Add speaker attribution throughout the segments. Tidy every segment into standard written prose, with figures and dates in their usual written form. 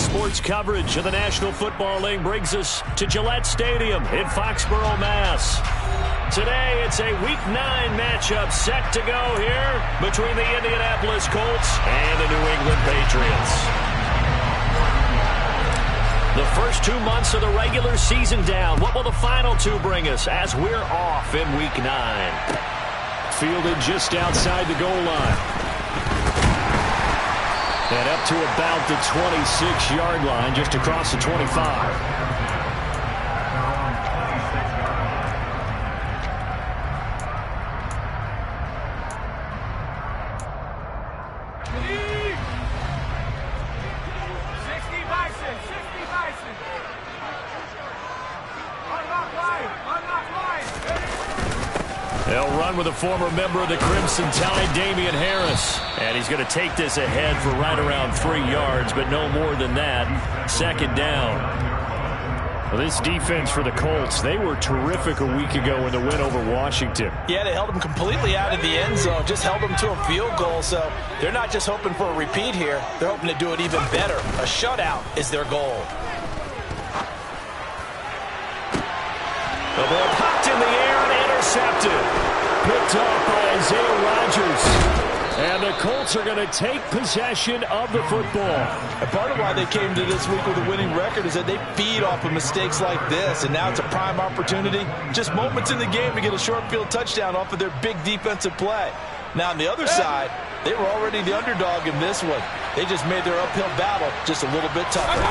Speaker 1: Sports coverage of the National Football League brings us to Gillette Stadium in Foxborough, Mass. Today, it's a Week 9 matchup set to go here between the Indianapolis Colts and the New England Patriots. The first 2 months of the regular season down. What will the final two bring us as we're off in Week 9? Fielded just outside the goal line. And up to about the 26-yard line, just across the 25. They'll run with a former member of the Crimson Tide, Damian Harris. And he's going to take this ahead for right around 3 yards, but no more than that. Second down. Well, this defense for the Colts, they were terrific a week ago in the win over Washington.
Speaker 2: Yeah, they held them completely out of the end zone, just held them to a field goal. So they're not just hoping for a repeat here. They're hoping to do it even better. A shutout is their goal.
Speaker 1: The ball popped in the air and intercepted. Picked off by Isaiah Rodgers. And the Colts are going to take possession of the football.
Speaker 2: And part of why they came to this week with a winning record is that they feed off of mistakes like this. And now it's a prime opportunity. Just moments in the game to get a short field touchdown off of their big defensive play. Now on the other side, they were already the underdog in this one. They just made their uphill battle just a little bit tougher.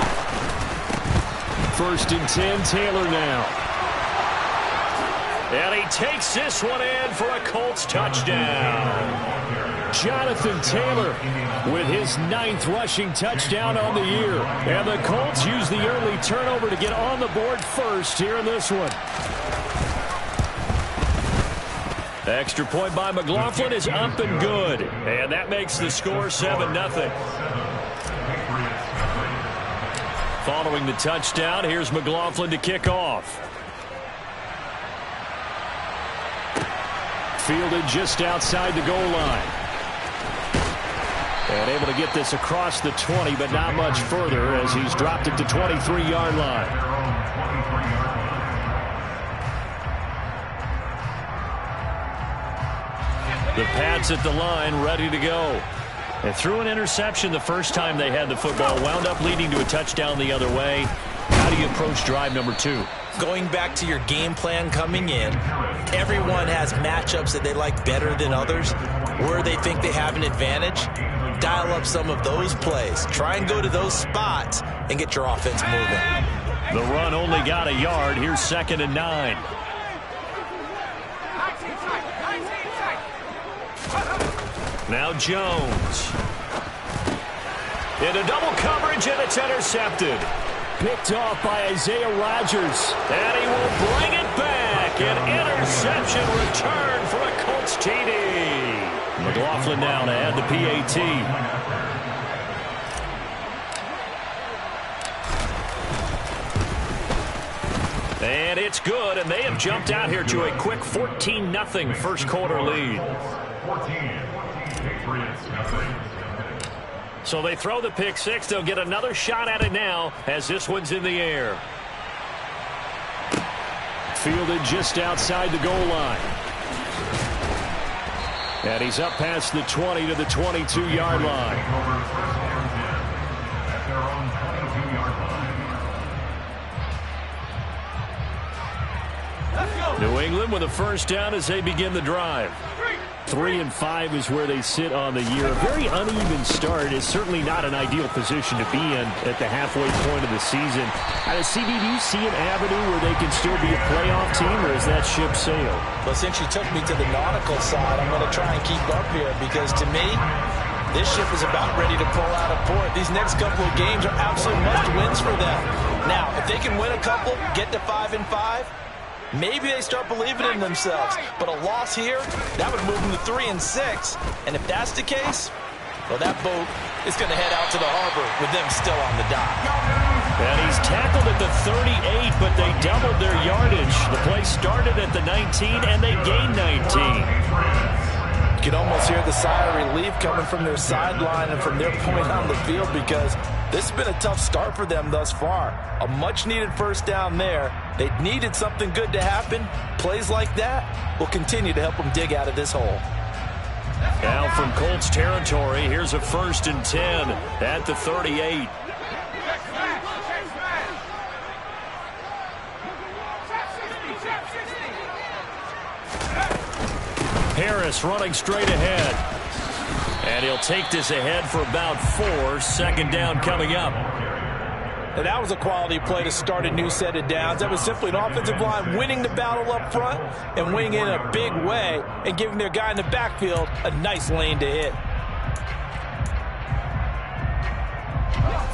Speaker 1: First and 10, Taylor now. And he takes this one in for a Colts touchdown. Jonathan Taylor with his 9th rushing touchdown on the year. And the Colts use the early turnover to get on the board first here in this one. The extra point by McLaughlin is up and good. And that makes the score 7-0. Following the touchdown, here's McLaughlin to kick off. Fielded just outside the goal line. And able to get this across the 20, but not much further as he's dropped it to 23-yard line. The Pats at the line, ready to go. They threw an interception the first time they had the football, wound up leading to a touchdown the other way. How do you approach drive number 2?
Speaker 2: Going back to your game plan coming in, everyone has matchups that they like better than others, where they think they have an advantage. Dial up some of those plays. Try and go to those spots and get your offense moving.
Speaker 1: The run only got a yard. Here's 2nd and 9. Now Jones. Into double coverage, and it's intercepted. Picked off by Isaiah Rodgers. And he will bring it back. An interception return for a Colts TD. McLaughlin now to add the PAT. And it's good, and they have jumped out here to a quick 14-0 first quarter lead. So they throw the pick six. They'll get another shot at it now as this one's in the air. Fielded just outside the goal line. And he's up past the 20 to the 22-yard line. New England with a first down as they begin the drive. 3-5 is where they sit on the year. A very uneven start is certainly not an ideal position to be in at the halfway point of the season. CB, do you see an avenue where they can still be a playoff team, or is that ship sailed?
Speaker 2: Well, since you took me to the nautical side, I'm going to try and keep up here because to me, this ship is about ready to pull out of port. These next couple of games are absolute must-wins for them. Now, if they can win a couple, get to 5-5, maybe they start believing in themselves. But a loss here, that would move them to 3-6. And if that's the case, well, that boat is going to head out to the harbor with them still on the dock.
Speaker 1: And he's tackled at the 38, but they doubled their yardage. The play started at the 19, and they gained 19.
Speaker 2: can almost hear the sigh of relief coming from their sideline and from their point on the field, because this has been a tough start for them thus far. A much-needed first down there. They needed something good to happen. Plays like that will continue to help them dig out of this hole.
Speaker 1: Now from Colts territory, here's a 1st and 10 at the 38. Harris running straight ahead. And he'll take this ahead for about 4. 2nd down coming up.
Speaker 2: And that was a quality play to start a new set of downs. That was simply an offensive line winning the battle up front and winning it in a big way and giving their guy in the backfield a nice lane to hit.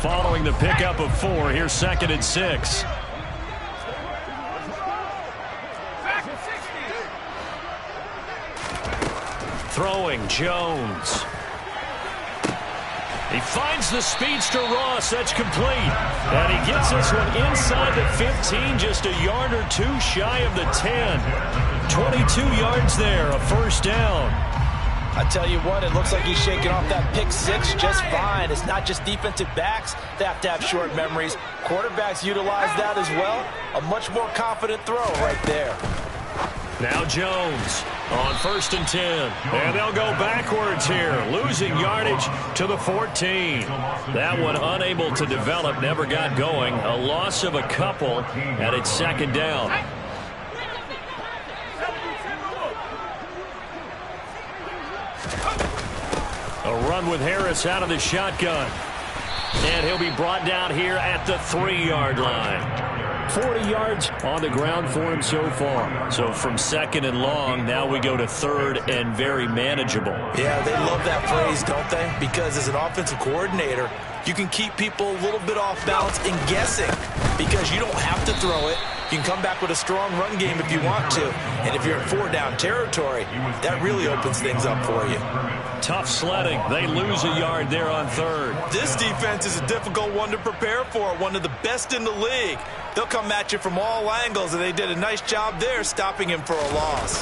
Speaker 1: Following the pickup of 4, here's 2nd and 6. Throwing Jones. He finds the speedster Ross. That's complete. And he gets this one inside the 15, just a yard or 2 shy of the 10. 22 yards there, a 1st down.
Speaker 2: I tell you what, it looks like he's shaking off that pick 6 just fine. It's not just defensive backs that have to have short memories. Quarterbacks utilize that as well. A much more confident throw right there.
Speaker 1: Now Jones on 1st and 10. And they'll go backwards here, losing yardage to the 14. That one unable to develop, never got going. A loss of a couple, and it's 2nd down. A run with Harris out of the shotgun. And he'll be brought down here at the 3-yard line. 40 yards on the ground for him so far. So from 2nd and long, now we go to 3rd and very manageable.
Speaker 2: Yeah, they love that phrase, don't they? Because as an offensive coordinator, you can keep people a little bit off balance and guessing because you don't have to throw it. You can come back with a strong run game if you want to. And if you're in 4-down territory, that really opens things up for you.
Speaker 1: Tough sledding. They lose a yard there on 3rd.
Speaker 2: This defense is a difficult one to prepare for, one of the best in the league. They'll come at you from all angles, and they did a nice job there stopping him for a loss.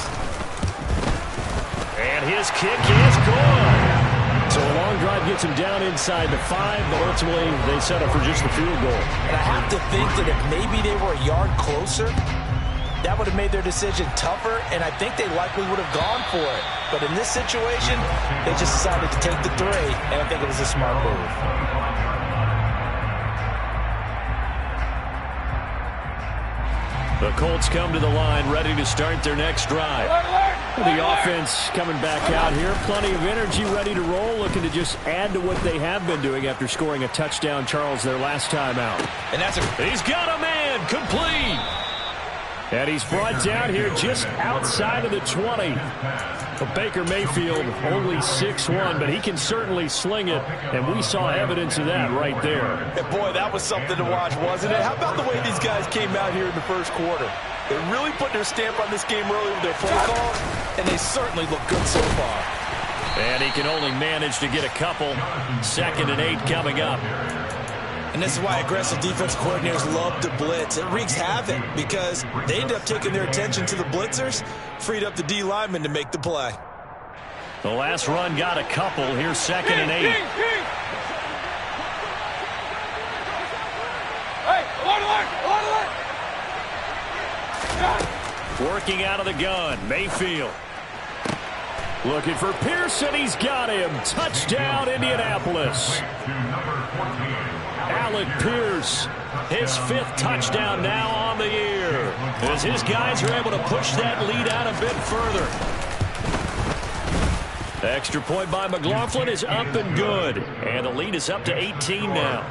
Speaker 1: And his kick is gone. So a long drive gets him down inside the 5, but ultimately they settle for just the field goal.
Speaker 2: And I have to think that if maybe they were a yard closer, that would have made their decision tougher, and I think they likely would have gone for it. But in this situation, they just decided to take the 3, and I think it was a smart move.
Speaker 1: The Colts come to the line, ready to start their next drive. The offense coming back out here. Plenty of energy, ready to roll, looking to just add to what they have been doing after scoring a touchdown, Charles, their last time out.
Speaker 2: And
Speaker 1: he's got a man, complete. And he's brought down here just outside of the 20. But Baker Mayfield only 6'1", but he can certainly sling it, and we saw evidence of that right there.
Speaker 2: And boy, that was something to watch, wasn't it? How about the way these guys came out here in the first quarter? They really put their stamp on this game early with their play calls, and they certainly look good so far.
Speaker 1: And he can only manage to get a couple. 2nd and 8 coming up.
Speaker 2: And this is why aggressive defense coordinators love to blitz. It wreaks havoc because they end up taking their attention to the blitzers, freed up the D lineman to make the play.
Speaker 1: The last run got a couple. Here's 2nd and 8. Working out of the gun, Mayfield. Looking for Pearson. He's got him. Touchdown, Indianapolis. Alec Pierce, his 5th touchdown now on the year, as his guys are able to push that lead out a bit further. The extra point by McLaughlin is up and good, and the lead is up to 18 now.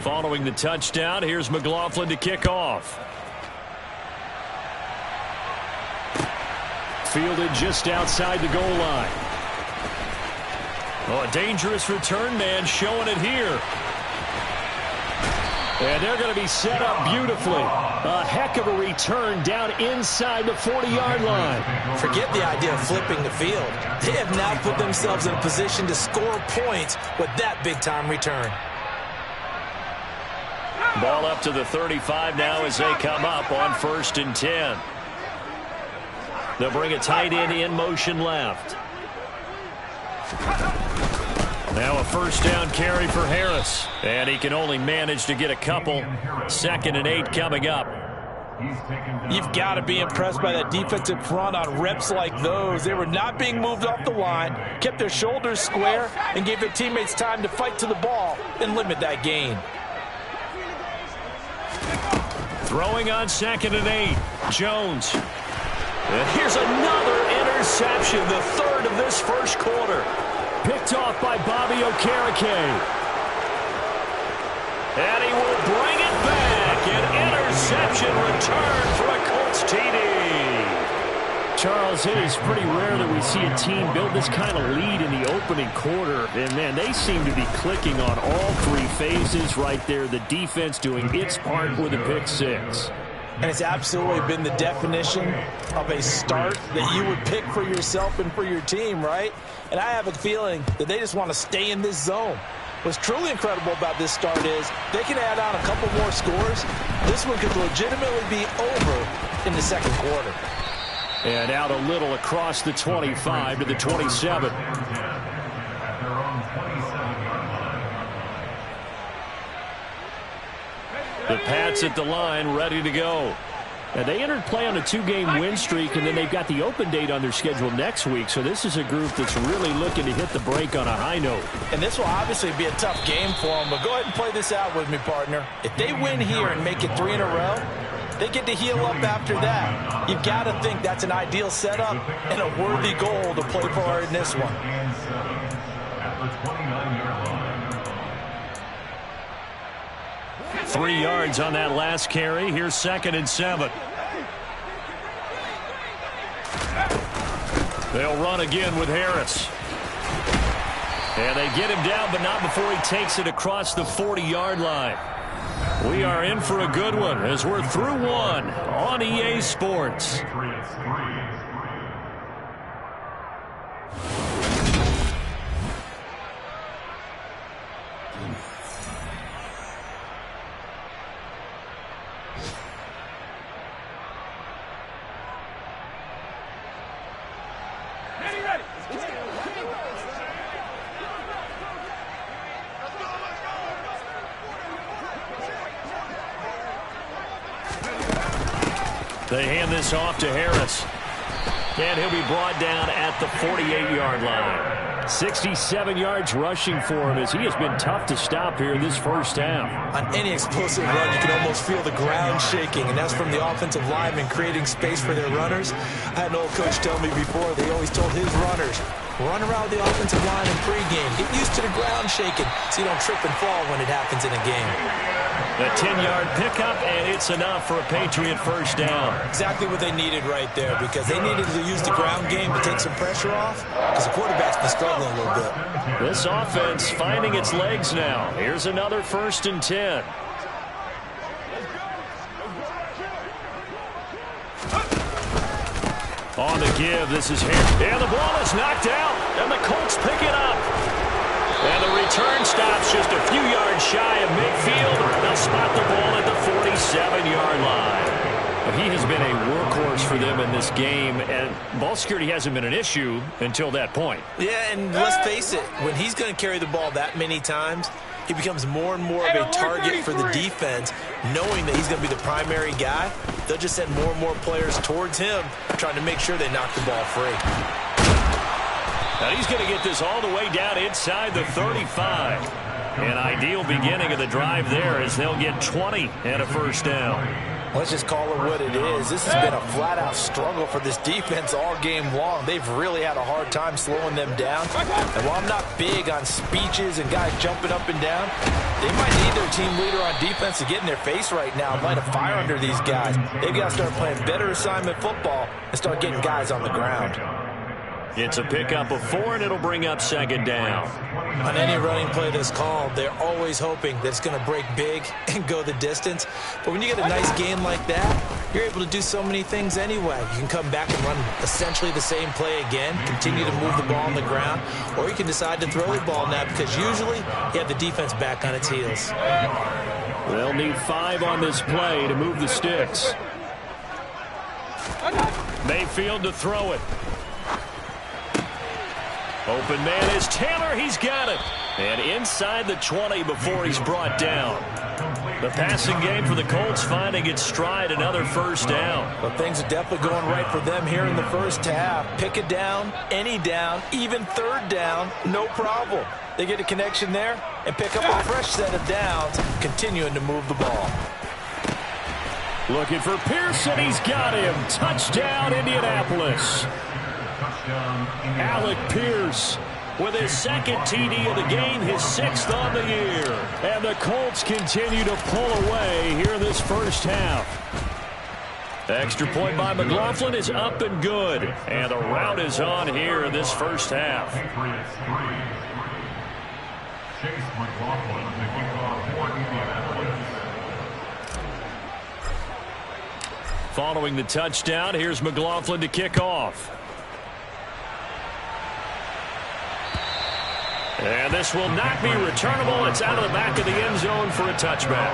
Speaker 1: Following the touchdown, here's McLaughlin to kick off. Fielded just outside the goal line. Oh, a dangerous return man showing it here. And they're going to be set up beautifully. A heck of a return down inside the 40-yard line.
Speaker 2: Forget the idea of flipping the field. They have now put themselves in a position to score points with that big-time return.
Speaker 1: Ball up to the 35 now as they come up on 1st and 10. They'll bring a tight end in motion left. Now a first down carry for Harris. And he can only manage to get a couple. 2nd and 8 coming up.
Speaker 2: You've got to be impressed by that defensive front on reps like those. They were not being moved off the line, kept their shoulders square, and gave their teammates time to fight to the ball and limit that gain.
Speaker 1: Throwing on 2nd and 8. Jones. And here's another interception, the 3rd of this first quarter. Picked off by Bobby Okereke. And he will bring it back. An interception return for a Colts TD. Charles, it is pretty rare that we see a team build this kind of lead in the opening quarter. And, man, they seem to be clicking on all 3 phases right there. The defense doing its part with a pick 6.
Speaker 2: And it's absolutely been the definition of a start that you would pick for yourself and for your team, right? And I have a feeling that they just want to stay in this zone. What's truly incredible about this start is they can add on a couple more scores. This one could legitimately be over in the second quarter.
Speaker 1: And out a little across the 25 to the 27. The Pats at the line, ready to go. And they entered play on a 2-game win streak, and then they've got the open date on their schedule next week. So this is a group that's really looking to hit the break on a high note.
Speaker 2: And this will obviously be a tough game for them, but go ahead and play this out with me, partner. If they win here and make it 3 in a row, they get to heal up after that. You've got to think that's an ideal setup and a worthy goal to play for in this one.
Speaker 1: 3 yards on that last carry. Here's 2nd and 7. They'll run again with Harris. And they get him down, but not before he takes it across the 40-yard line. We are in for a good one as we're through one on EA Sports. They hand this off to Harris. And he'll be brought down at the 48-yard line. 67 yards rushing for him as he has been tough to stop here this first half.
Speaker 2: On any explosive run, you can almost feel the ground shaking, and that's from the offensive linemen creating space for their runners. I had an old coach tell me before, they always told his runners, run around the offensive line in pregame. Get used to the ground shaking so you don't trip and fall when it happens in a game.
Speaker 1: A 10-yard pickup, and it's enough for a Patriot first down.
Speaker 2: Exactly what they needed right there, because they needed to use the ground game to take some pressure off, because the quarterback's been struggling a little bit.
Speaker 1: This offense finding its legs now. Here's another 1st and 10. On the give, this is Harris. And the ball is knocked out, and the Colts pick it up. And the return stops just a few yards shy of midfield. They'll spot the ball at the 47-yard line. He has been a workhorse for them in this game, and ball security hasn't been an issue until that point.
Speaker 2: Yeah, and let's face it, when he's going to carry the ball that many times, he becomes more and more of a target for the defense, knowing that he's going to be the primary guy. They'll just send more and more players towards him, trying to make sure they knock the ball free.
Speaker 1: Now he's going to get this all the way down inside the 35. An ideal beginning of the drive there as they'll get 20 and a first down.
Speaker 2: Let's just call it what it is. This has been a flat-out struggle for this defense all game long. They've really had a hard time slowing them down. And while I'm not big on speeches and guys jumping up and down, they might need their team leader on defense to get in their face right now and light a fire under these guys. They've got to start playing better assignment football and start getting guys on the ground.
Speaker 1: It's a pickup of 4, and it'll bring up 2nd down.
Speaker 2: On any running play that's called, they're always hoping that it's going to break big and go the distance. But when you get a nice game like that, you're able to do so many things anyway. You can come back and run essentially the same play again, continue to move the ball on the ground, or you can decide to throw the ball now because usually you have the defense back on its heels.
Speaker 1: They'll need 5 on this play to move the sticks. Mayfield to throw it. Open man is Taylor. He's got it. And inside the 20 before he's brought down. The passing game for the Colts finding its stride, another first down.
Speaker 2: Well, things are definitely going right for them here in the first half. Pick a down, any down, even third down, no problem. They get a connection there and pick up a fresh set of downs, continuing to move the ball.
Speaker 1: Looking for Pearson. He's got him. Touchdown, Indianapolis. Alec Pierce with his second TD of the game, his 6th on the year. And the Colts continue to pull away here in this first half. Extra point by McLaughlin is up and good. And the rout is on here in this first half. Following the touchdown, here's McLaughlin to kick off. And this will not be returnable. It's out of the back of the end zone for a touchback.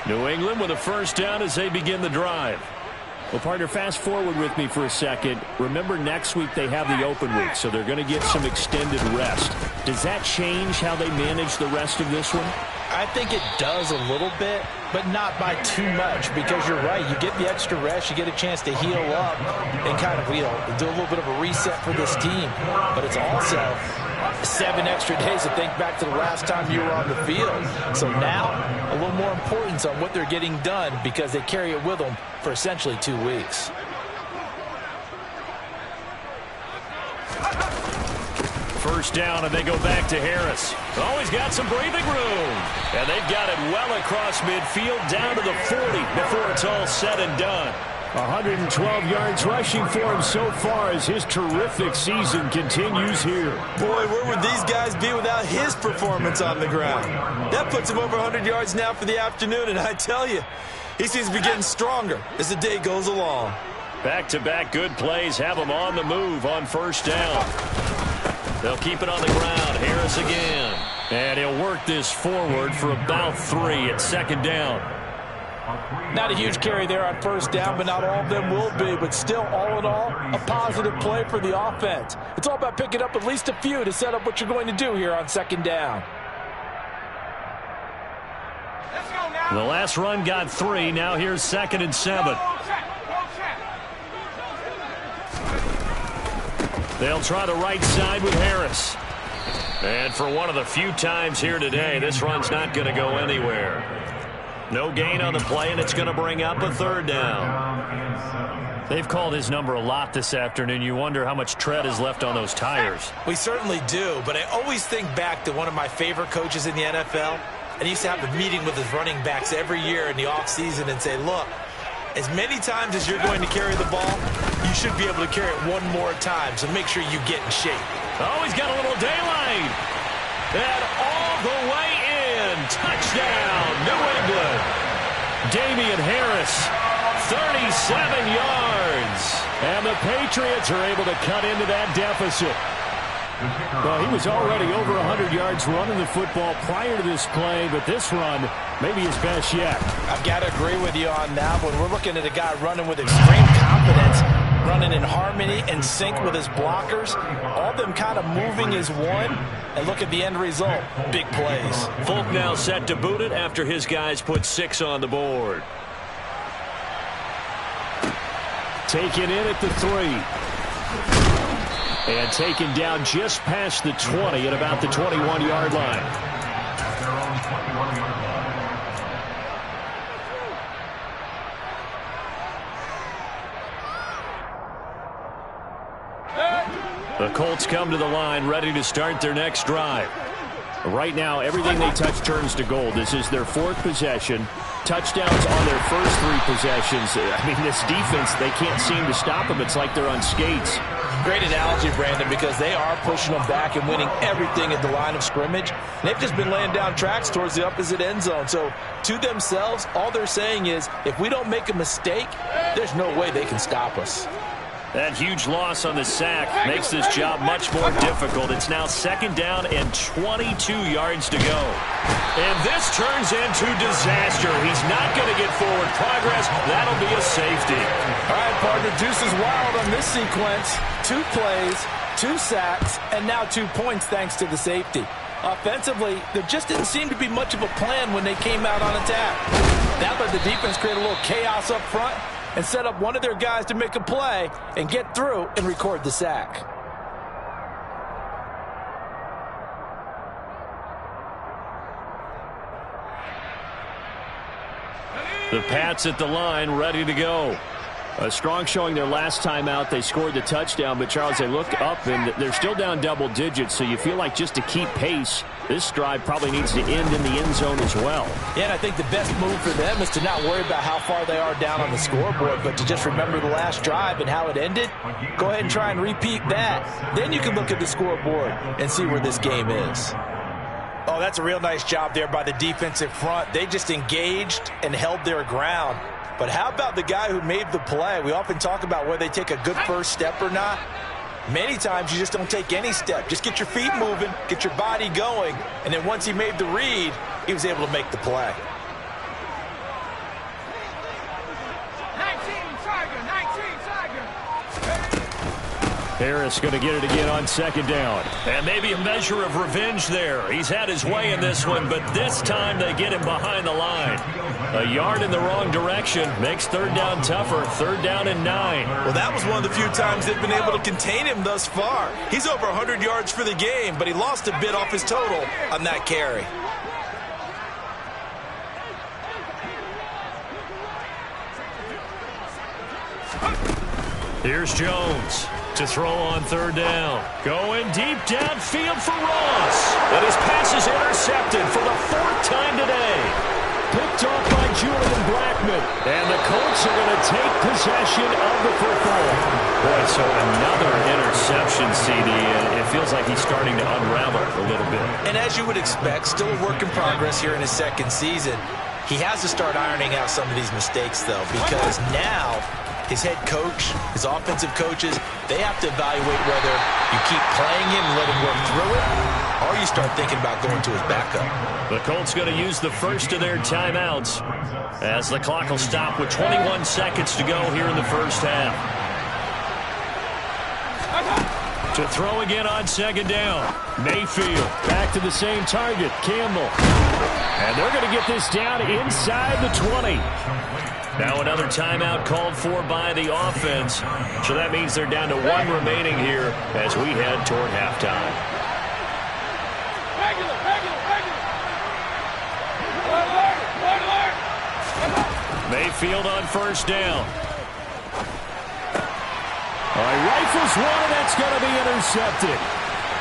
Speaker 1: New England with a first down as they begin the drive. Well, partner, fast forward with me for a second. Remember, next week they have the open week, so they're going to get some extended rest. Does that change how they manage the rest of this one?
Speaker 2: I think it does a little bit, but not by too much, because you're right. You get the extra rest, you get a chance to heal up and kind of do a little bit of a reset for this team. But it's also 7 extra days to think back to the last time you were on the field. So now, a little more importance on what they're getting done because they carry it with them for essentially 2 weeks.
Speaker 1: First down, and they go back to Harris. Always got some breathing room. And they've got it well across midfield, down to the 40 before it's all said and done. 112 yards rushing for him so far as his terrific season continues here.
Speaker 2: Boy, where would these guys be without his performance on the ground? That puts him over 100 yards now for the afternoon, and I tell you, he seems to be getting stronger as the day goes along.
Speaker 1: Back-to-back good plays have him on the move on first down. They'll keep it on the ground. Harris again. And he'll work this forward for about 3 at second down.
Speaker 2: Not a huge carry there on first down, but not all of them will be. But still, all in all, a positive play for the offense. It's all about picking up at least a few to set up what you're going to do here on second down.
Speaker 1: The last run got 3. Now here's 2nd and 7. They'll try the right side with Harris. And for one of the few times here today, this run's not going to go anywhere. No gain on the play, and it's going to bring up a 3rd down. They've called his number a lot this afternoon. You wonder how much tread is left on those tires.
Speaker 2: We certainly do, but I always think back to one of my favorite coaches in the NFL. And he used to have a meeting with his running backs every year in the offseason and say, look, as many times as you're going to carry the ball, you should be able to carry it one more time, so make sure you get in shape.
Speaker 1: Oh, he's got a little daylight. And all the way in. Touchdown, New England. Damian Harris, 37 yards. And the Patriots are able to cut into that deficit. Well, he was already over 100 yards running the football prior to this play, but this run may be his best yet.
Speaker 2: I've got to agree with you on that one. We're looking at a guy running with extreme confidence, running in harmony and sync with his blockers, all of them kind of moving as one. And look at the end result. Big plays.
Speaker 1: Folk now set to boot it after his guys put 6 on the board. Taken in at the 3. And taken down just past the 20 at about the 21-yard line. The Colts come to the line ready to start their next drive. Right now, everything they touch turns to gold. This is their 4th possession. Touchdowns on their first 3 possessions. I mean, this defense, they can't seem to stop them. It's like they're on skates.
Speaker 2: Great analogy, Brandon, because they are pushing them back and winning everything at the line of scrimmage. They've just been laying down tracks towards the opposite end zone. So to themselves, all they're saying is, if we don't make a mistake, there's no way they can stop us.
Speaker 1: That huge loss on the sack makes this job much more difficult. It's now 2nd down and 22 yards to go. And this turns into disaster. He's not going to get forward progress. That'll be a safety.
Speaker 2: All right, partner, deuce is wild on this sequence. 2 plays, 2 sacks, and now 2 points thanks to the safety. Offensively, there just didn't seem to be much of a plan when they came out on attack. That let the defense create a little chaos up front and set up one of their guys to make a play and get through and record the sack.
Speaker 1: The Pats at the line, ready to go. A strong showing their last time out. They scored the touchdown, but, Charles, they looked up, and they're still down double digits, so you feel like just to keep pace, this drive probably needs to end in the end zone as well.
Speaker 2: Yeah, and I think the best move for them is to not worry about how far they are down on the scoreboard, but to just remember the last drive and how it ended. Go ahead and try and repeat that. Then you can look at the scoreboard and see where this game is. Oh, that's a real nice job there by the defensive front. They just engaged and held their ground. But how about the guy who made the play? We often talk about whether they take a good first step or not. Many times you just don't take any step. Just get your feet moving, get your body going, and then once he made the read, he was able to make the play.
Speaker 3: 19 Tiger.
Speaker 1: Harris going to get it again on 2nd down. And maybe a measure of revenge there. He's had his way in this one, but this time they get him behind the line. A yard in the wrong direction makes 3rd down tougher. 3rd down and 9.
Speaker 2: Well, that was one of the few times they've been able to contain him thus far. He's over 100 yards for the game, but he lost a bit off his total on that carry.
Speaker 1: Here's Jones to throw on 3rd down. Going deep downfield for Ross. And his pass is intercepted for the 4th time today. Picked off by Julian Blackmon. And the Colts are going to take possession of the football. Boy, so another interception, CD, and it feels like he's starting to unravel a little bit.
Speaker 2: And as you would expect, still a work in progress here in his 2nd season. He has to start ironing out some of these mistakes, though, because now his head coach, his offensive coaches, they have to evaluate whether you keep playing him and let him work through it, or you start thinking about going to his backup.
Speaker 1: The Colts going to use the first of their timeouts as the clock will stop with 21 seconds to go here in the first half. To throw again on 2nd down. Mayfield back to the same target, Campbell. And they're going to get this down inside the 20. Now another timeout called for by the offense. So that means they're down to 1 remaining here as we head toward halftime. Mayfield on 1st down. All right, rifles one, and that's going to be intercepted.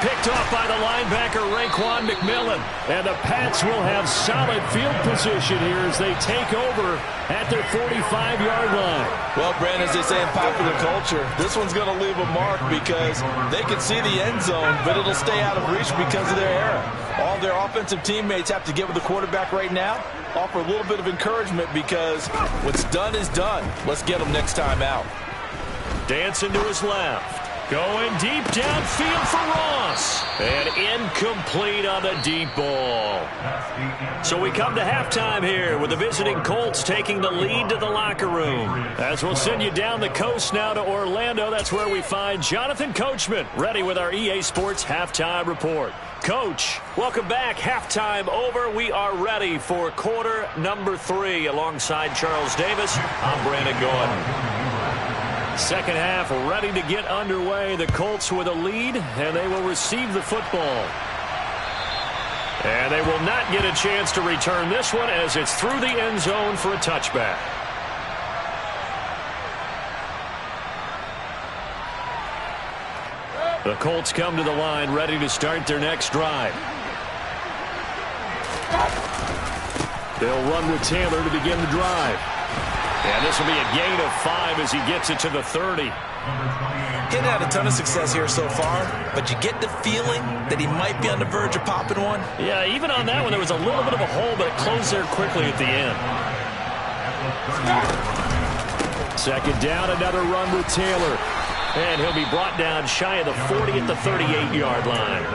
Speaker 1: Picked off by the linebacker, Raekwon McMillan. And the Pats will have solid field position here as they take over at their 45-yard line.
Speaker 2: Well, Brandon, as they say in popular culture, this one's going to leave a mark because they can see the end zone, but it'll stay out of reach because of their error. All their offensive teammates have to get with the quarterback right now, offer a little bit of encouragement because what's done is done. Let's get them next time out.
Speaker 1: Dancing to his left. Going deep downfield for Ross. And incomplete on the deep ball. So we come to halftime here with the visiting Colts taking the lead to the locker room. As we'll send you down the coast now to Orlando, that's where we find Jonathan Coachman ready with our EA Sports Halftime Report. Coach, welcome back. Halftime over. We are ready for quarter number 3 alongside Charles Davis. I'm Brandon Gordon. Second half ready to get underway. The Colts with a lead, and they will receive the football. And they will not get a chance to return this one as it's through the end zone for a touchback. The Colts come to the line ready to start their next drive. They'll run with Taylor to begin the drive. And this will be a gain of 5 as he gets it to the 30.
Speaker 2: He hadn't had a ton of success here so far, but you get the feeling that he might be on the verge of popping one.
Speaker 1: Yeah, even on that one, there was a little bit of a hole, but it closed there quickly at the end. Second down, another run with Taylor. And he'll be brought down shy of the 40 at the 38-yard line.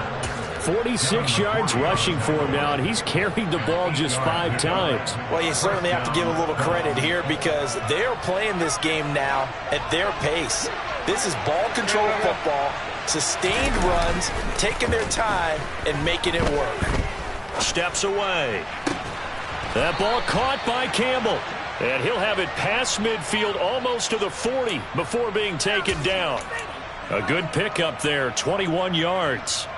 Speaker 1: 46 yards rushing for him now, and he's carried the ball just 5 times.
Speaker 2: Well, you certainly have to give a little credit here because they're playing this game now at their pace. This is ball control football, sustained runs, taking their time, and making it work.
Speaker 1: Steps away. That ball caught by Campbell. And he'll have it past midfield almost to the 40 before being taken down. A good pickup there, 21 yards.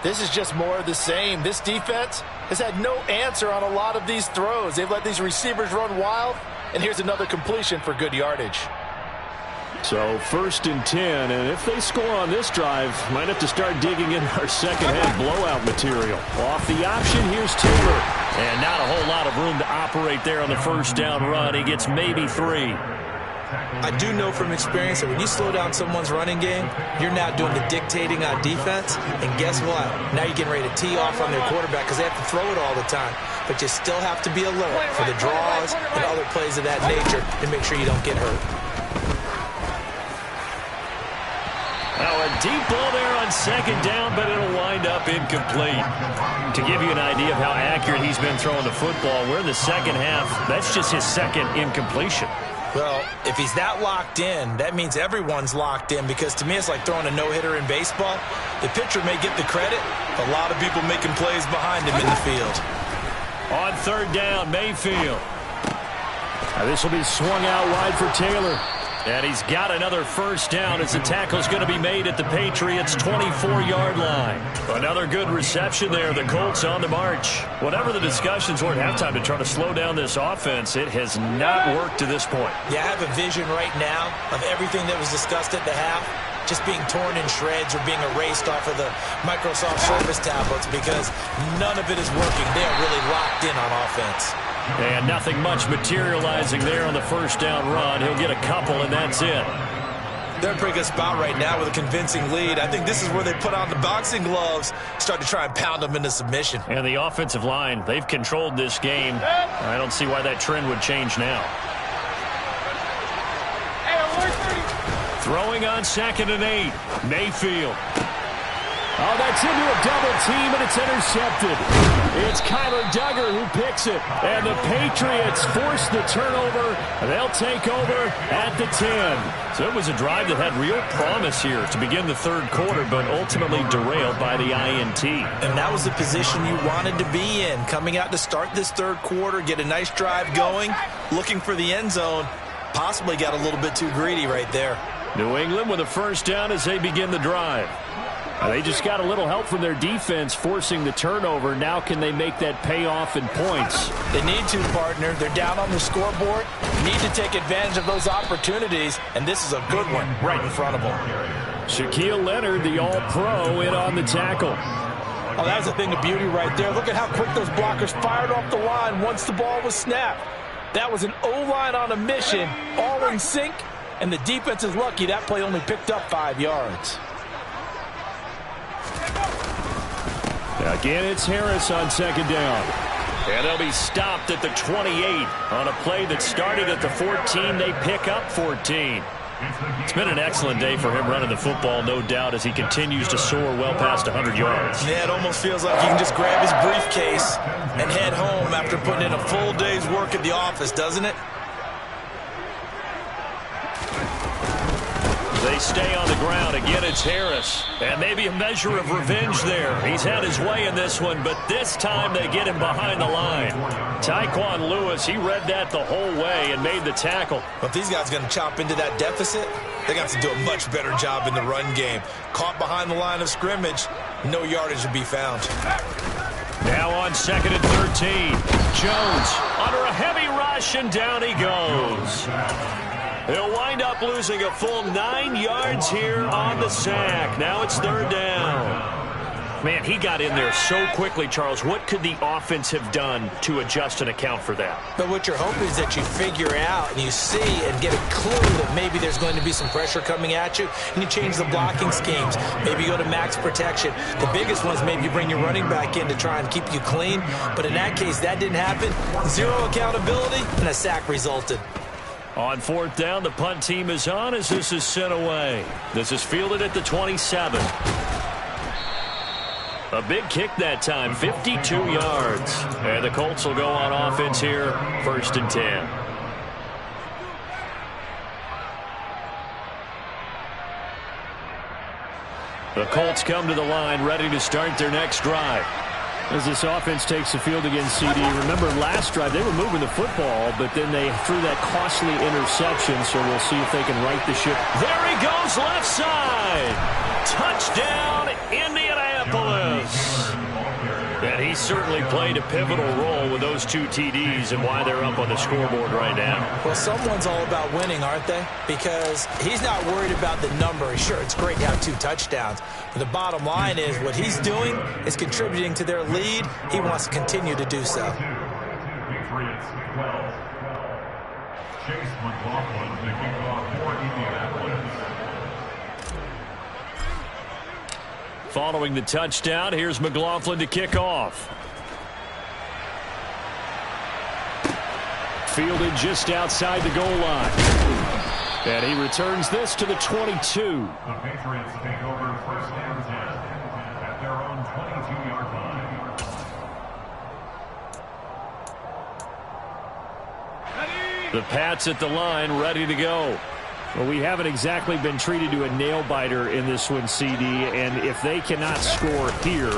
Speaker 4: This is just more of the same. This defense has had no answer on a lot of these throws. They've let these receivers run wild, and here's another completion for good yardage.
Speaker 1: So 1st and 10, and if they score on this drive, might have to start digging in our second-half blowout material. Off the option, here's Taylor. And not a whole lot of room to operate there on the first down run. He gets maybe 3.
Speaker 2: I do know from experience that when you slow down someone's running game, you're now doing the dictating on defense. And guess what? Now you're getting ready to tee off on their quarterback because they have to throw it all the time. But you still have to be alert for the draws and other plays of that nature to make sure you don't get hurt.
Speaker 1: Now a deep ball there on 2nd down, but it'll wind up incomplete. To give you an idea of how accurate he's been throwing the football, we're in the second half. That's just his 2nd incompletion.
Speaker 2: Well, if he's that locked in, that means everyone's locked in because to me it's like throwing a no-hitter in baseball. The pitcher may get the credit, but a lot of people making plays behind him in the field.
Speaker 1: On 3rd down, Mayfield. Now this will be swung out wide for Taylor. And he's got another 1st down as the tackle's going to be made at the Patriots' 24-yard line. Another good reception there. The Colts on the march. Whatever the discussions were at halftime to try to slow down this offense, it has not worked to this point.
Speaker 2: Yeah, I have a vision right now of everything that was discussed at the half just being torn in shreds or being erased off of the Microsoft Surface tablets because none of it is working. They are really locked in on offense.
Speaker 1: And nothing much materializing there on the 1st down run. He'll get a couple, and that's it.
Speaker 2: They're in a pretty good spot right now with a convincing lead. I think this is where they put on the boxing gloves, start to try and pound them into submission.
Speaker 1: And the offensive line, they've controlled this game. I don't see why that trend would change now. Throwing on 2nd and 8. Mayfield. Oh, that's into a double team, and it's intercepted. It's Kyler Duggar who picks it. And the Patriots force the turnover. They'll take over at the 10. So it was a drive that had real promise here to begin the 3rd quarter, but ultimately derailed by the INT.
Speaker 2: And that was the position you wanted to be in. Coming out to start this 3rd quarter, get a nice drive going, looking for the end zone. Possibly got a little bit too greedy right there.
Speaker 1: New England with a 1st down as they begin the drive. They just got a little help from their defense forcing the turnover. Now can they make that pay off in points?
Speaker 2: They need to, partner. They're down on the scoreboard. Need to take advantage of those opportunities, and this is a good one right in front of them.
Speaker 1: Shaquille Leonard, the all-pro, in on the tackle.
Speaker 2: Oh, that was a thing of beauty right there. Look at how quick those blockers fired off the line once the ball was snapped. That was an O-line on a mission, all in sync, and the defense is lucky that play only picked up 5 yards.
Speaker 1: Again, it's Harris on 2nd down. And they'll be stopped at the 28 on a play that started at the 14. They pick up 14. It's been an excellent day for him running the football, no doubt, as he continues to soar well past 100 yards.
Speaker 2: Yeah, it almost feels like he can just grab his briefcase and head home after putting in a full day's work at the office, doesn't it?
Speaker 1: They stay on the ground. Again, it's Harris. And maybe a measure of revenge there. He's had his way in this one, but this time they get him behind the line. Tyquan Lewis, he read that the whole way and made the tackle.
Speaker 2: But these guys are going to chop into that deficit. They got to do a much better job in the run game. Caught behind the line of scrimmage, no yardage to be found.
Speaker 1: Now on 2nd and 13. Jones under a heavy rush, and down he goes. He'll wind up losing a full 9 yards here on the sack. Now it's 3rd down. Man, he got in there so quickly, Charles. What could the offense have done to adjust and account for that?
Speaker 2: But what you're hoping is that you figure out and you see and get a clue that maybe there's going to be some pressure coming at you, and you change the blocking schemes. Maybe you go to max protection. The biggest one is maybe you bring your running back in to try and keep you clean. But in that case, that didn't happen. Zero accountability, and a sack resulted.
Speaker 1: On fourth down, the punt team is on as this is sent away. This is fielded at the 27. A big kick that time, 52 yards. And the Colts will go on offense here, 1st and 10. The Colts come to the line, ready to start their next drive. As this offense takes the field against CD, remember last drive they were moving the football, but then they threw that costly interception, so we'll see if they can right the ship. There he goes, left side. Touchdown, Indianapolis. And he certainly played a pivotal role with those 2 TDs and why they're up on the scoreboard right now.
Speaker 2: Well, someone's all about winning, aren't they? Because he's not worried about the number. Sure, it's great to have 2 touchdowns. But the bottom line is what he's doing is contributing to their lead. He wants to continue to do so.
Speaker 5: Patriots 12. Chase McLaughlin picking off for Indianapolis.
Speaker 1: Following the touchdown, here's McLaughlin to kick off. Fielded just outside the goal line. And he returns this to the 22.
Speaker 5: The Patriots take over 1st and 10 at their own 22-yard line.
Speaker 1: The Pats at the line, ready to go. Well, we haven't exactly been treated to a nail-biter in this one, CD, and if they cannot score here,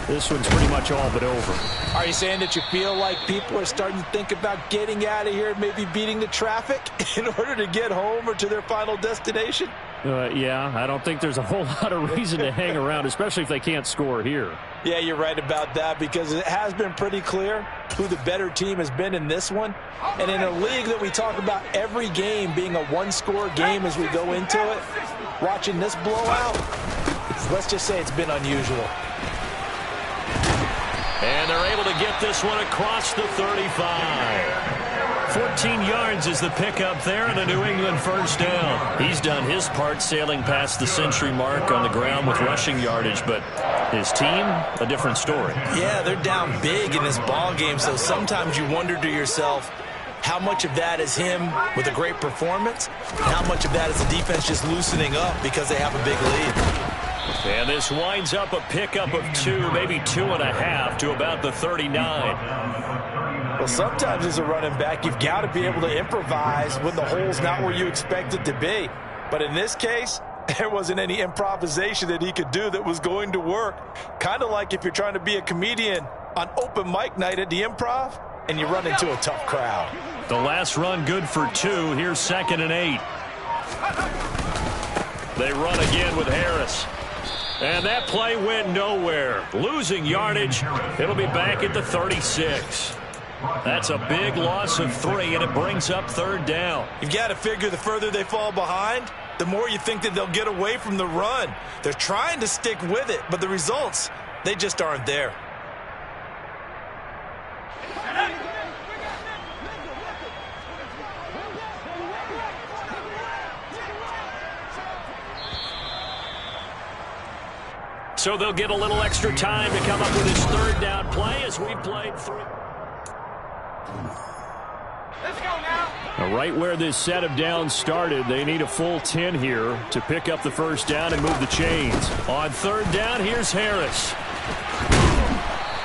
Speaker 1: this one's pretty much all but over.
Speaker 2: Are you saying that you feel like people are starting to think about getting out of here, maybe beating the traffic in order to get home or to their final destination?
Speaker 1: Yeah, I don't think there's a whole lot of reason to hang around, especially if they can't score here.
Speaker 2: Yeah, you're right about that because it has been pretty clear who the better team has been in this one. And in a league that we talk about every game being a one-score game as we go into it, watching this blowout, let's just say it's been unusual.
Speaker 1: And they're able to get this one across the 35. 14 yards is the pickup there and a New England 1st down. He's done his part sailing past the century mark on the ground with rushing yardage, but his team, a different story.
Speaker 2: Yeah, they're down big in this ball game, so sometimes you wonder to yourself how much of that is him with a great performance and how much of that is the defense just loosening up because they have a big lead.
Speaker 1: And this winds up a pickup of 2, maybe 2.5 to about the 39.
Speaker 2: Well, sometimes as a running back, you've got to be able to improvise when the hole's not where you expect it to be. But in this case, there wasn't any improvisation that he could do that was going to work. Kind of like if you're trying to be a comedian on open mic night at the Improv and you run into a tough crowd.
Speaker 1: The last run good for 2. Here's 2nd and 8. They run again with Harris. And that play went nowhere. Losing yardage. It'll be back at the 36. That's a big loss of 3, and it brings up 3rd down.
Speaker 2: You've got to figure the further they fall behind, the more you think that they'll get away from the run. They're trying to stick with it, but the results, they just aren't there.
Speaker 1: So they'll get a little extra time to come up with his 3rd down play as we played 3.
Speaker 3: Let's go now.
Speaker 1: Now, right where this set of downs started, they need a full 10 here to pick up the 1st down and move the chains. On 3rd down, here's Harris.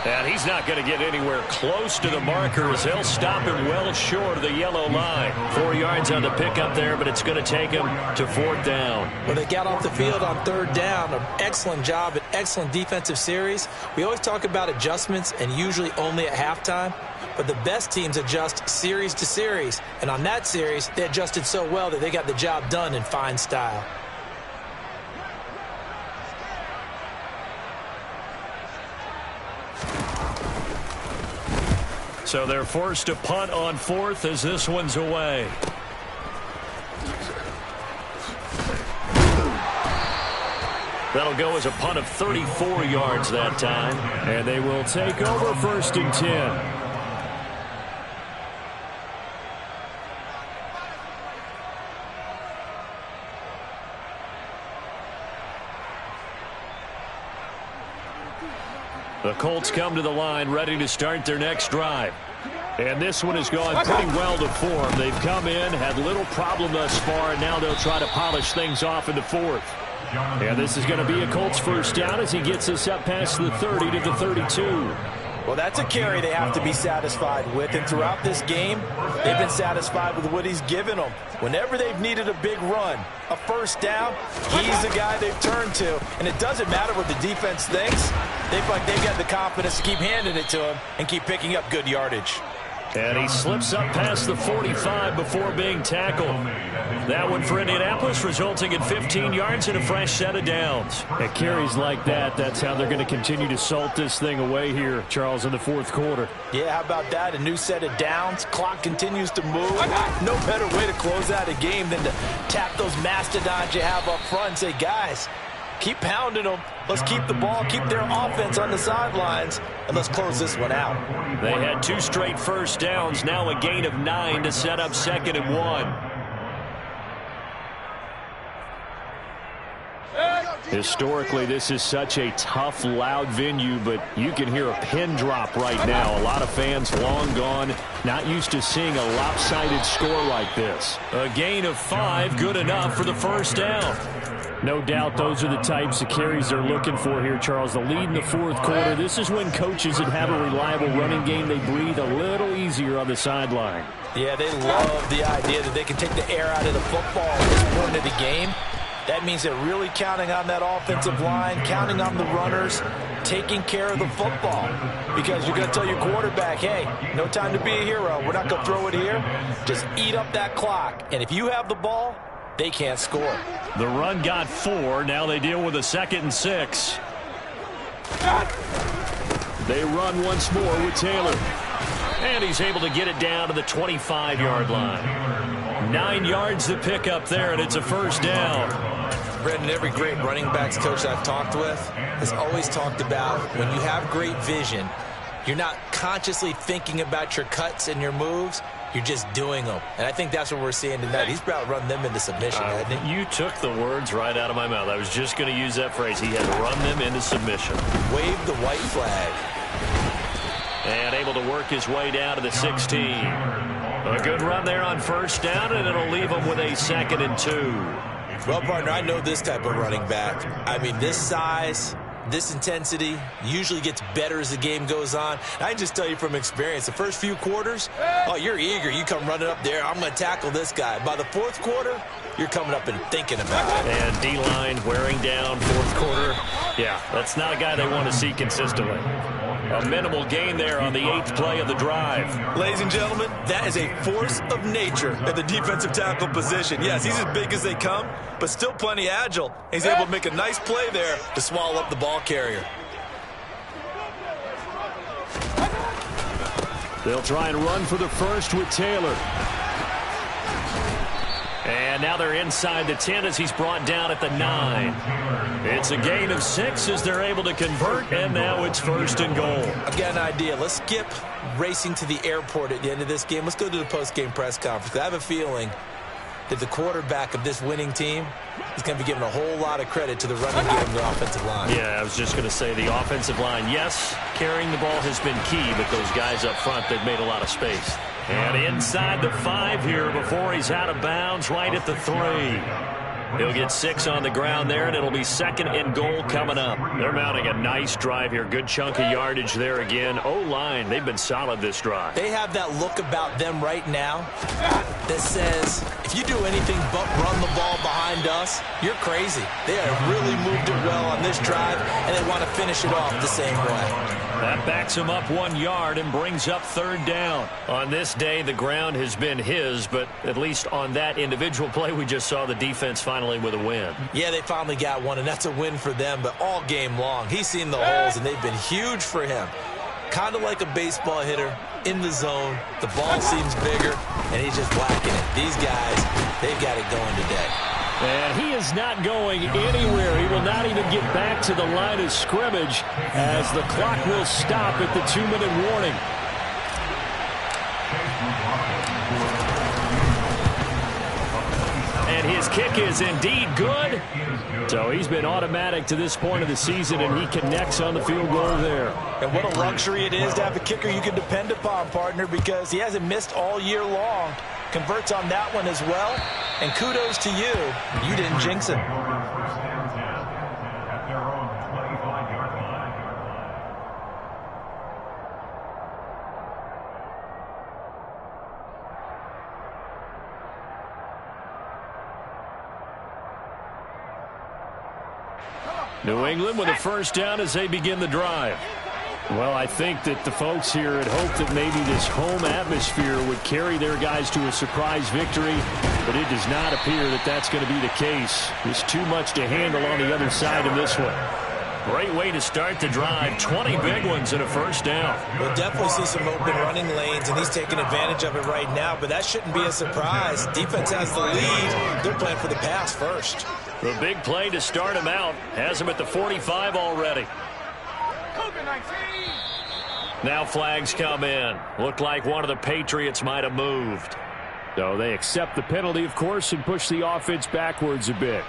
Speaker 1: And he's not going to get anywhere close to the markers. They'll stop him well short of the yellow line. 4 yards on the pickup there, but it's going to take him to 4th down.
Speaker 2: When they got off the field on 3rd down, an excellent job, an excellent defensive series. We always talk about adjustments and usually only at halftime. But the best teams adjust series to series. And on that series, they adjusted so well that they got the job done in fine style.
Speaker 1: So they're forced to punt on 4th as this one's away. That'll go as a punt of 34 yards that time. And they will take over 1st and 10. The Colts come to the line ready to start their next drive. And this one has gone pretty well to form. They've come in, had little problem thus far, and now they'll try to polish things off in the fourth. And this is going to be a Colts first down as he gets us up past the 30 to the 32.
Speaker 2: Well, that's a carry they have to be satisfied with, and throughout this game, they've been satisfied with what he's given them. Whenever they've needed a big run, a first down, he's the guy they've turned to. And it doesn't matter what the defense thinks. They feel like they've got the confidence to keep handing it to him and keep picking up good yardage.
Speaker 1: And he slips up past the 45 before being tackled. That one for Indianapolis, resulting in 15 yards and a fresh set of downs. At carries like that, that's how they're going to continue to salt this thing away here, Charles, in the fourth quarter.
Speaker 2: Yeah, how about that? A new set of downs. Clock continues to move. No better way to close out a game than to tap those mastodons you have up front and say, guys, keep pounding them. Let's keep the ball, keep their offense on the sidelines, and let's close this one out.
Speaker 1: They had 2 straight first downs, now a gain of 9 to set up 2nd and 1. Historically, this is such a tough, loud venue, but you can hear a pin drop right now. A lot of fans long gone, not used to seeing a lopsided score like this. A gain of 5, good enough for the first down. No doubt those are the types of carries they're looking for here, Charles. The lead in the fourth quarter. This is when coaches that have a reliable running game, they breathe a little easier on the sideline.
Speaker 2: Yeah, they love the idea that they can take the air out of the football at this point of the game. That means they're really counting on that offensive line, counting on the runners, taking care of the football. Because you're going to tell your quarterback, hey, no time to be a hero. We're not going to throw it here. Just eat up that clock. And if you have the ball, they can't score.
Speaker 1: The run got 4. Now they deal with a 2nd and 6. They run once more with Taylor. And he's able to get it down to the 25-yard line. 9 yards to pick up there, and it's a first down.
Speaker 2: Brendan, every great running backs coach I've talked with has always talked about when you have great vision, you're not consciously thinking about your cuts and your moves. You're just doing them. And I think that's what we're seeing tonight. He's about to run them into submission, hasn't he?
Speaker 1: You took the words right out of my mouth. I was just going to use that phrase. He had run them into submission.
Speaker 2: Wave the white flag.
Speaker 1: And able to work his way down to the 16. A good run there on first down, and it'll leave him with a 2nd and 2.
Speaker 2: Well, partner, I know this type of running back. I mean, this size, this intensity usually gets better as the game goes on. I can just tell you from experience, the first few quarters, oh, you're eager. You come running up there, I'm going to tackle this guy. By the fourth quarter, you're coming up and thinking about it.
Speaker 1: And D-line wearing down fourth quarter. Yeah, that's not a guy they want to see consistently. A minimal gain there on the 8th play of the drive.
Speaker 2: Ladies and gentlemen, that is a force of nature at the defensive tackle position. Yes, he's as big as they come, but still plenty agile. He's able to make a nice play there to swallow up the ball carrier.
Speaker 1: They'll try and run for the first with Taylor. And now they're inside the 10 as he's brought down at the 9. It's a gain of 6 as they're able to convert, and now it's 1st and goal.
Speaker 2: I've got an idea. Let's skip racing to the airport at the end of this game. Let's go to the post-game press conference. I have a feeling that the quarterback of this winning team is going to be giving a whole lot of credit to the running game and the offensive line.
Speaker 1: Yeah, I was just going to say the offensive line, yes, carrying the ball has been key, but those guys up front, they've made a lot of space. And inside the 5 here before he's out of bounds, right at the 3. He'll get 6 on the ground there, and it'll be 2nd and goal coming up. They're mounting a nice drive here. Good chunk of yardage there again. O-line, they've been solid this drive.
Speaker 2: They have that look about them right now that says, if you do anything but run the ball behind us, you're crazy. They have really moved it well on this drive, and they want to finish it off the same way.
Speaker 1: That backs him up 1 yard and brings up 3rd down. On this day, the ground has been his, but at least on that individual play, we just saw the defense finally with a win.
Speaker 2: Yeah, they finally got one, and that's a win for them, but all game long, he's seen the holes, and they've been huge for him. Kind of like a baseball hitter in the zone. The ball seems bigger, and he's just whacking it. These guys, they've got it going today.
Speaker 1: And he is not going anywhere. He will not even get back to the line of scrimmage as the clock will stop at the 2-minute warning. And his kick is indeed good. So he's been automatic to this point of the season, and he connects on the field goal there.
Speaker 2: And what a luxury it is to have a kicker you can depend upon, partner, because he hasn't missed all year long. Converts on that one as well. And kudos to you. You didn't jinx him.
Speaker 1: New England with a first down as they begin the drive. Well, I think that the folks here had hoped that maybe this home atmosphere would carry their guys to a surprise victory, but it does not appear that that's going to be the case. There's too much to handle on the other side of this one. Great way to start the drive. 20 big ones and a first down.
Speaker 2: We'll definitely see some open running lanes, and he's taking advantage of it right now, but that shouldn't be a surprise. Defense has the lead. They're playing for the pass first.
Speaker 1: The big play to start him out has him at the 45 already. Now flags come in. Looked like one of the Patriots might have moved. So they accept the penalty, of course, and push the offense backwards a bit.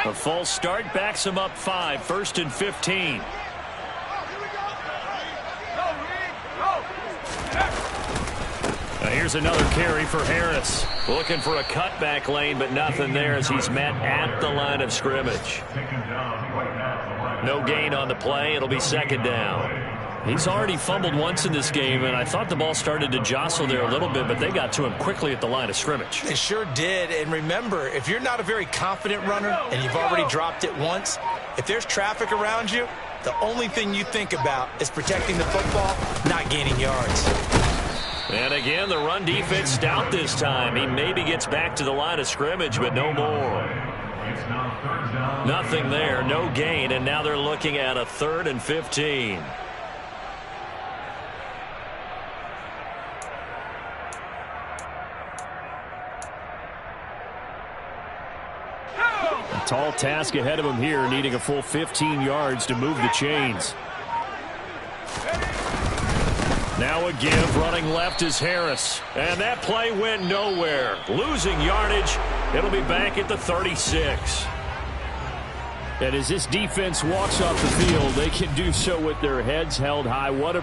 Speaker 1: A false start backs him up 5, 1st and 15. Now here's another carry for Harris. Looking for a cutback lane, but nothing there as he's met at the line of scrimmage. No gain on the play. It'll be second down. He's already fumbled once in this game, and I thought the ball started to jostle there a little bit, but they got to him quickly at the line of scrimmage.
Speaker 2: They sure did. And remember, if you're not a very confident runner and you've already dropped it once, if there's traffic around you, the only thing you think about is protecting the football, not gaining yards.
Speaker 1: And again, the run defense stout this time. He maybe gets back to the line of scrimmage, but no more. Nothing there, no gain, and now they're looking at a 3rd and 15. A tall task ahead of him here, needing a full 15 yards to move the chains. Now a give, running left is Harris. And that play went nowhere. Losing yardage. It'll be back at the 36. And as this defense walks off the field, they can do so with their heads held high. What a